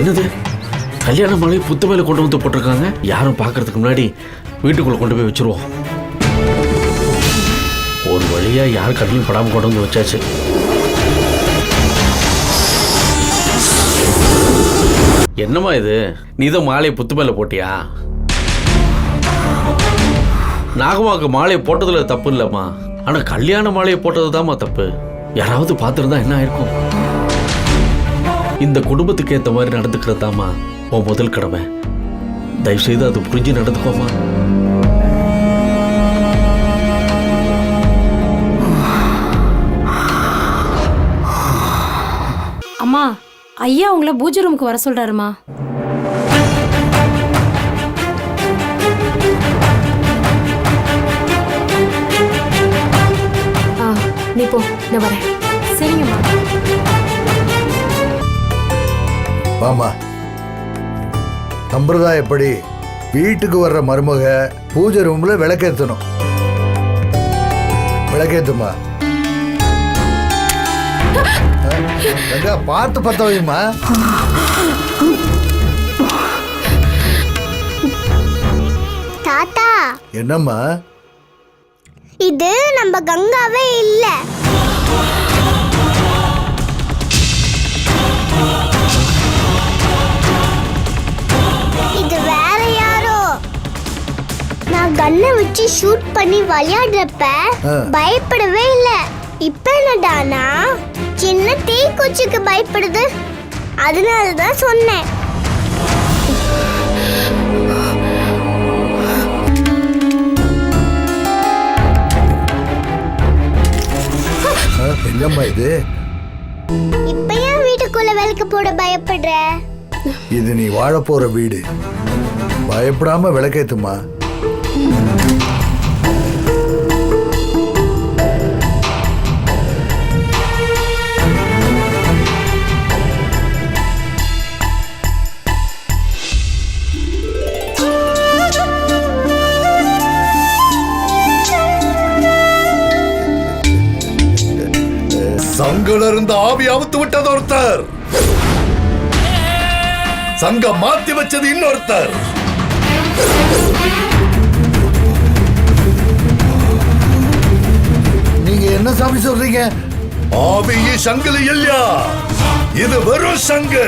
என்னது கல்யாண மாலை புத்து மேல கொண்டு வந்து போட்டிருக்காங்க. யாரும் பார்க்கறதுக்கு முன்னாடி வீட்டுக்குள்ள கொண்டு போய் வச்சிருவோம். ஒரு வழியா யார் கண்ணிலும் படாம கொண்டு வந்து வச்சாச்சு. என்னம்மா இது, நீ தான் மாலையை புத்து மேல போட்டியா? நாகமாவுக்கு மாலையை போட்டதுல தப்பு இல்லம்மா, ஆனா கல்யாண மாலையை போட்டது தான்மா தப்பு. யாராவது பார்த்துருந்தா என்ன ஆயிருக்கும்? இந்த குடும்பத்துக்கு ஏற்ற மாதிரி நடந்துக்கிறது தாம்மா உன் முதல் கடமை. தயவு செய்து அது புரிஞ்சு நடந்துக்கோமா. அம்மா, ஐயா உங்களை பூஜை ரூமுக்கு வர சொல்றாருமா. நீ போ, நான் வரேன். சரிங்கம்மா. வாமா. சம்பிரதாயப்படி வீட்டுக்கு வர்ற மருமக பூஜை ரூம்ல விளக்கேற்றணும். விளக்கேத்துமா. பார்த்து பத்த வைமா. தாத்தா. என்னம்மா இது நம்ம கங்காவே இல்ல. இது வேற யாரோ. நான் கண்ணை வச்சு ஷூட் பண்ணி விளையாடுறப்ப பயப்படவே இல்ல. இப்ப என்னடானா சின்ன தீக்குச்சிக்கு பயப்படுது. அதனாலதான் சொன்னேன். என்னம்மா இது? இப்ப ஏன் வீட்டுக்குள்ள விளக்கு போட பயப்படுற? இது நீ வாழ போற வீடு. பயப்படாம விளக்கேத்துமா. சங்கல இருந்து ஆவி அவுத்து விட்டது ஒருத்தர், சங்க மாத்தி வச்சது இன்னொருத்தர். நீங்க என்ன சாமி சொல்றீங்க? ஆவி சங்கிலி இல்லையா, இது வெறும் சங்கு.